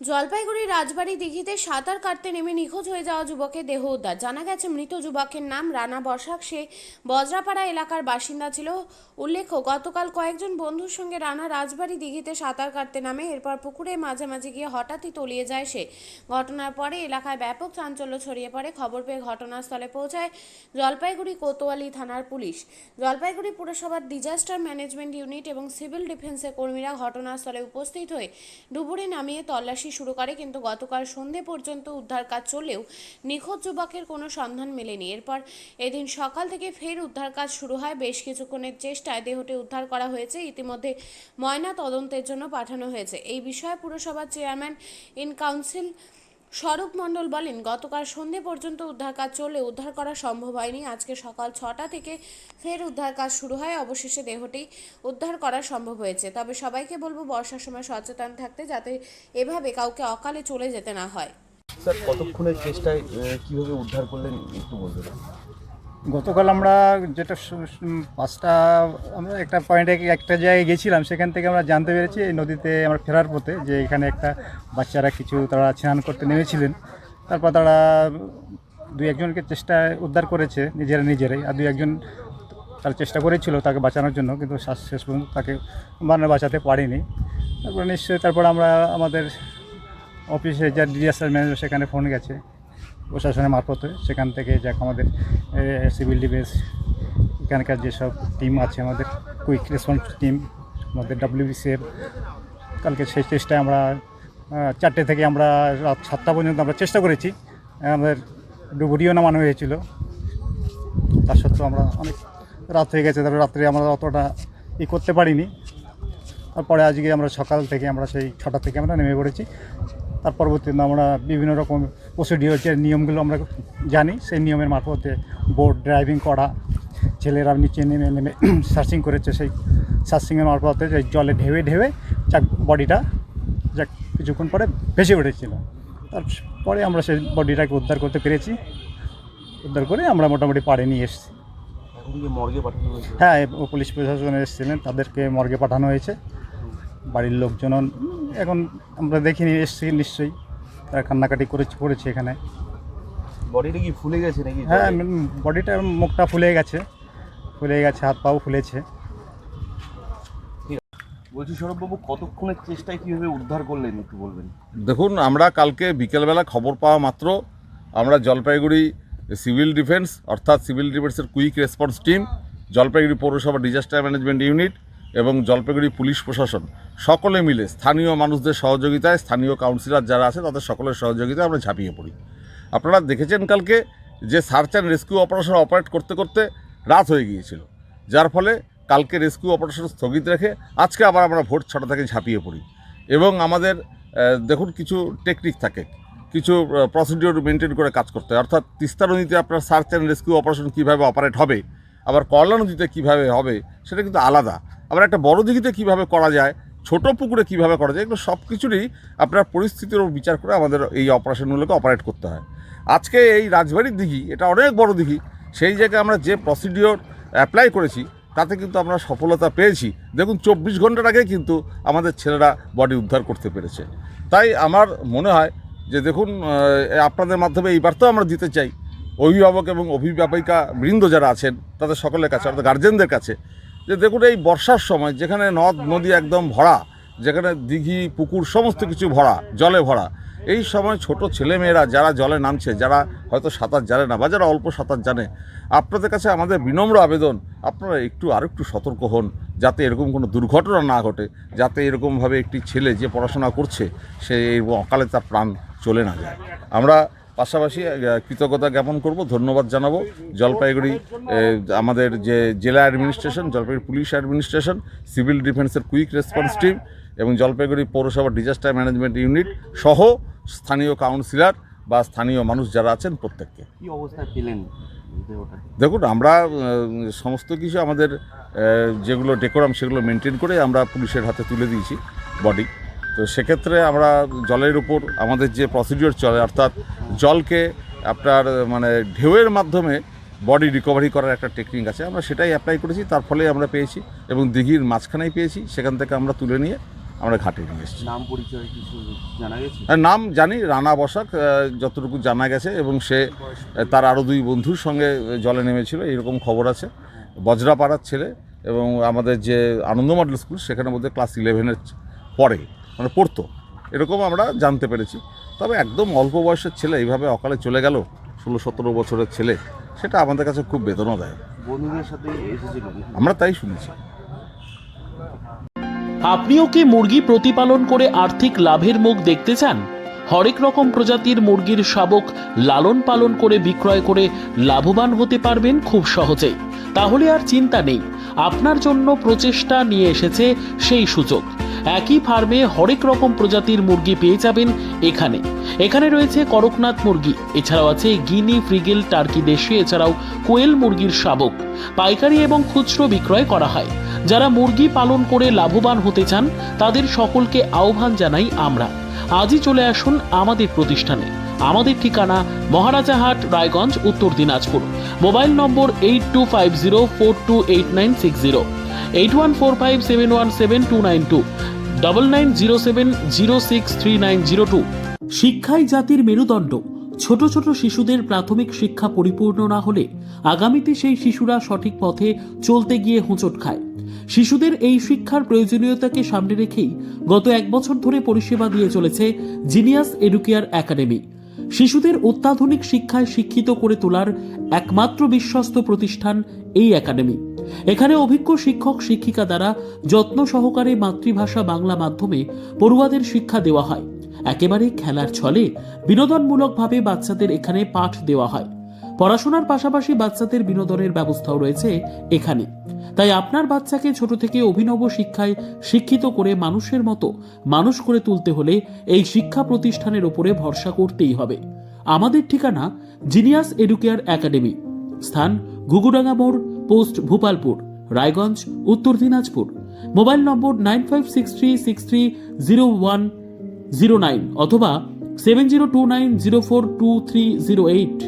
জলপাইগুড়ির রাজবাড়ী দিঘিতে সাঁতার কাটতে নেমে নিখোঁজ হয়ে যাওয়া যুবকের দেহ উদ্ধার। জানা গেছে মৃত যুবকের নাম রানা বসাক। সে বজ্রাপাড়া এলাকার বাসিন্দা ছিল। উল্লেখ্য, গতকাল কয়েকজন বন্ধুর সঙ্গে রানা রাজবাড়ী দিঘিতে সাঁতার কাটতে নামে। এরপর পুকুরে মাঝামাঝি গিয়ে হঠাৎই তলিয়ে যায় সে। ঘটনার পরে এলাকায় ব্যাপক চাঞ্চল্য ছড়িয়ে পড়ে। খবর পেয়ে ঘটনাস্থলে পৌঁছায় জলপাইগুড়ি কোতোয়ালি থানার পুলিশ। জলপাইগুড়ি পুরসভার ডিজাস্টার ম্যানেজমেন্ট ইউনিট এবং সিভিল ডিফেন্সের কর্মীরা ঘটনাস্থলে উপস্থিত হয়ে ডুবুরি নামিয়ে তল্লাশি শুরু করে। কিন্তু গতকাল সন্ধে পর্যন্ত উদ্ধার কাজ চললেও নিখোঁজ যুবকের কোনো সন্ধান মেলেনি। এরপর এদিন সকাল থেকে ফের উদ্ধার কাজ শুরু হয়। বেশ কিছুক্ষণের চেষ্টায় দেহটি উদ্ধার করা হয়েছে। ইতিমধ্যে ময়না তদন্তের জন্য পাঠানো হয়েছে। এই বিষয়ে পুরসভার চেয়ারম্যান ইন কাউন্সিল স্বরূপ মণ্ডল বলেন, গতকাল সন্ধে পর্যন্ত উদ্ধার কাজ চললে উদ্ধার করা সম্ভব হয়নি। আজকে সকাল 6টা থেকে ফের উদ্ধার কাজ শুরু হয়। অবশেষে দেহটি উদ্ধার করা সম্ভব হয়েছে। তবে সবাইকে বলবো বর্ষার সময় সচেতন থাকতে, যাতে এভাবে কাউকে অকালে চলে যেতে না হয়। স্যার, কতক্ষণের চেষ্টায় কিভাবে উদ্ধার করলেন একটু বলবেন? গতকাল আমরা যেটা পাঁচটা আমরা একটা পয়েন্টে একটা জায়গায় গেছিলাম, সেখান থেকে আমরা জানতে পেরেছি এই নদীতে আমরা ফেরার পথে যে এখানে একটা বাচ্চারা তারা স্নান করতে নেমেছিলেন। তারপর তারা দুই একজনকে উদ্ধার করেছে নিজেরাই, আর দুই একজন তারা চেষ্টা করেছিল তাকে বাঁচানোর জন্য, কিন্তু শেষ পর্যন্ত তাকে বাঁচাতে পারেনি। তারপর আমরা আমাদের অফিসে যা ডিজাস্টার ম্যানেজার সেখানে ফোন গেছে প্রশাসনের মারফতে। সেখান থেকে যাক আমাদের সিভিল ডিফেন্স, এখানকার যেসব টিম আছে, আমাদের কুইক রেসপন্স টিম, আমাদের WBCF, কালকে সেই চেষ্টায় আমরা 4টে থেকে আমরা রাত 7টা পর্যন্ত আমরা চেষ্টা করেছি। আমাদের ডুবুরিও নামানো হয়েছিল, তার সত্ত্বেও আমরা অনেক রাত হয়ে গেছে, তারপরে রাত্রে আমরা অতটা করতে পারিনি। তারপরে আজকে আমরা সকাল থেকে আমরা সেই 6টা থেকে আমরা নেমে পড়েছি। তার পরবর্তীতে আমরা বিভিন্ন রকম প্রসিডিওর যে নিয়মগুলো আমরা জানি, সেই নিয়মের মারফতে বোট ড্রাইভিং করা, ছেলেরা নিচে নেমে সার্চিং করেছে। সেই সার্চিংয়ের মারফতে যে জলে ঢেউে যাক বডিটা যাক কিছুক্ষণ পরে ভেসে উঠেছিল। তারপরে আমরা সেই বডিটাকে উদ্ধার করতে পেরেছি। উদ্ধার করে আমরা মোটামুটি পাড়ে নিয়ে এসেছি। মর্গে পাঠানো হয়েছে? হ্যাঁ, পুলিশ প্রশাসন এসেছিলেন, তাদেরকে মর্গে পাঠানো হয়েছে। বাড়ির লোকজন এখন আমরা দেখিনি, এসছি নিশ্চয়ই, তারা কান্নাকাটি করেছে এখানে। বডিটা কি ফুলে গেছে নাকি? হ্যাঁ, বডিটা মুখটা ফুলে গেছে, হাত পাও ফুলেছে। বলছি সৌরভবাবু, কতক্ষণের চেষ্টায় কীভাবে উদ্ধার করলেন একটু বলবেন? দেখুন, আমরা কালকে বিকেলবেলা খবর পাওয়া মাত্র আমরা জলপাইগুড়ি সিভিল ডিফেন্স অর্থাৎ সিভিল ডিফেন্সের কুইক রেসপন্স টিম, জলপাইগুড়ি পৌরসভা ডিজাস্টার ম্যানেজমেন্ট ইউনিট এবং জলপাইগুড়ি পুলিশ প্রশাসন সকলে মিলে স্থানীয় মানুষদের সহযোগিতায়, স্থানীয় কাউন্সিলর যারা আছে তাদের সকলের সহযোগিতায় আমরা ঝাঁপিয়ে পড়ি। আপনারা দেখেছেন কালকে যে search and rescue operation operate করতে করতে রাত হয়ে গিয়েছিল, যার ফলে কালকে রেস্কিউ অপারেশন স্থগিত রেখে আজকে আবার আমরা ভোর 6টা থেকে ঝাঁপিয়ে পড়ি। এবং আমাদের দেখুন, কিছু টেকনিক থাকে, কিছু প্রসিডিওর মেনটেন করে কাজ করতে হয়। অর্থাৎ তিস্তা নদীতে আপনার সার্চ অ্যান্ড রেস্কিউ অপারেশন কীভাবে অপারেট হবে, আবার করলা নদীতে কীভাবে হবে সেটা কিন্তু আলাদা। আবার একটা বড় দিঘিতে কীভাবে করা যায়, ছোট পুকুরে কীভাবে করা যায়, এগুলো সব কিছুরই আপনার পরিস্থিতির উপর বিচার করে আমাদের এই অপারেশনগুলোকে অপারেট করতে হয়। আজকে এই রাজবাড়ির দিঘি, এটা অনেক বড় দিঘি, সেই জায়গায় আমরা যে প্রসিডিওর অ্যাপ্লাই করেছি তাতে কিন্তু আমরা সফলতা পেয়েছি। দেখুন, 24 ঘন্টার আগে কিন্তু আমাদের ছেলেরা বডি উদ্ধার করতে পেরেছে। তাই আমার মনে হয় যে দেখুন, আপনাদের মাধ্যমে এই বার্তাও আমরা দিতে চাই অভিভাবক এবং অভিভাবিকা বৃন্দ যারা আছেন তাদের সকলের কাছে, অর্থাৎ গার্জেনদের কাছে, যে দেখুন, এই বর্ষার সময় যেখানে নদ নদী একদম ভরা, যেখানে দিঘি পুকুর সমস্ত কিছু ভরা, জলে ভরা, এই সময় ছোট ছেলেমেয়েরা যারা জলে নামছে, যারা হয়তো সাঁতার জানে না বা যারা অল্প সাঁতার জানে, আপনাদের কাছে আমাদের বিনম্র আবেদন, আপনারা আরেকটু সতর্ক হন, যাতে এরকম কোনো দুর্ঘটনা না ঘটে, যাতে এরকমভাবে একটি ছেলে যে পড়াশোনা করছে সে এই অকালে তার প্রাণ চলে না যায়। আমরা পাশাপাশি কৃতজ্ঞতা জ্ঞাপন করব, ধন্যবাদ জানাবো জলপাইগুড়ি আমাদের যে জেলা administration, Jalpaiguri police administration, civil ডিফেন্সের কুইক রেসপন্স টিম এবং জলপাইগুড়ি পৌরসভা ডিজাস্টার ম্যানেজমেন্ট ইউনিট সহ স্থানীয় কাউন্সিলর বা স্থানীয় মানুষ যারা আছেন প্রত্যেককে। কী অবস্থায় পেলেন? দেখুন, আমরা সমস্ত কিছু আমাদের যেগুলো ডেকোরাম সেগুলো মেনটেন করে আমরা পুলিশের হাতে তুলে দিয়েছি বডি। তো সেক্ষেত্রে আমরা জলের উপর আমাদের যে প্রসিডিওর চলে, অর্থাৎ জলকে আপনার ঢেউয়ের মাধ্যমে বডি রিকভারি করার একটা টেকনিক আছে, আমরা সেটাই অ্যাপ্লাই করেছি। তার ফলে আমরা পেয়েছি এবং দিঘির মাঝখানেই পেয়েছি, সেখান থেকে আমরা তুলে নিয়ে আমরা ঘাটে নিয়ে এসেছি। নাম পরিচয় কিছু জানা গেছে? নাম জানি, রানা বসাক, যতটুকু জানা গেছে, এবং সে তার আরও 2 বন্ধুর সঙ্গে জলে নেমেছিল এরকম খবর আছে। বজরাপাড়ার ছেলে, এবং আমাদের যে আনন্দ মডেল স্কুল সেখানে মধ্যে ক্লাস 11-এর পরে মানে পড়তো, এরকম আমরা জানতে পেরেছি। তবে একদম অল্প বয়সের ছেলে এইভাবে অকালে চলে গেল, 16-17 বছরের ছেলে, সেটা আমাদের কাছে খুব বেদনাদায়ক। বন্ধুদের সাথে এসেছিল? আমরা তাই শুনেছি। আপনিও কি মুরগি প্রতিপালন করে আর্থিক লাভের মুখ দেখতে চান? হরেক রকম প্রজাতির মুরগির শাবক লালন পালন করে বিক্রয় করে লাভবান হতে পারবেন খুব সহজেই। তাহলে আর চিন্তা নেই, আপনার জন্য প্রচেষ্টা নিয়ে এসেছে সেই সুযোগ। একই ফার্মে হরেক রকম প্রজাতির মুরগি পেয়ে যাবেন এখানে রয়েছে করকনাথ মুরগি, এছাড়াও আছে গিনি, ফ্রিগেল, টার্কি দেশি, এছাড়াও কোয়েল মুরগির শাবক। পাইকারি এবং খুচরো বিক্রয় করা হয়। যারা মুরগি পালন করে লাভবান হতে চান তাদের সকলকে আহ্বান জানাই আমরা। আজই চলে আসুন আমাদের প্রতিষ্ঠানে। আমাদের ঠিকানা মহারাজাহাট, রায়গঞ্জ, উত্তর দিনাজপুর। মোবাইল নম্বর 8250428960, 8145717292, 9907063902। শিক্ষাই জাতির মেরুদণ্ড। ছোট ছোট শিশুদের প্রাথমিক শিক্ষা পরিপূর্ণ না হলে আগামীতে সেই শিশুরা সঠিক পথে চলতে গিয়ে হোঁচট খায়। শিশুদের এই শিক্ষার প্রয়োজনীয়তাকে সামনে রেখেই গত 1 বছর ধরে পরিষেবা দিয়ে চলেছে জিনিয়াস এডুকেয়ার একাডেমি। শিশুদের অত্যাধুনিক শিক্ষায় শিক্ষিত করে তোলার একমাত্র বিশ্বস্ত প্রতিষ্ঠান এই একাডেমি। এখানে অভিজ্ঞ শিক্ষক শিক্ষিকা দ্বারা যত্ন সহকারে মাতৃভাষা বাংলা মাধ্যমে পড়ুয়াদের শিক্ষা দেওয়া হয়। একেবারে খেলার ছলে বিনোদনমূলকভাবে বাচ্চাদের এখানে পাঠ দেওয়া হয়। পড়াশোনার পাশাপাশি বাচ্চাদের বিনোদনের ব্যবস্থাও রয়েছে এখানে। তাই আপনার বাচ্চাকে ছোট থেকে অভিনব শিক্ষায় শিক্ষিত করে মানুষের মতো মানুষ করে তুলতে হলে এই শিক্ষা প্রতিষ্ঠানের উপরে ভরসা করতেই হবে। আমাদের ঠিকানা জিনিয়াস এডুকেয়ার একাডেমি, স্থান ঘুঘুডাঙ্গা মোড়, পোস্ট ভূপালপুর, রায়গঞ্জ, উত্তর দিনাজপুর। মোবাইল নম্বর 9563630109 অথবা 7029042308।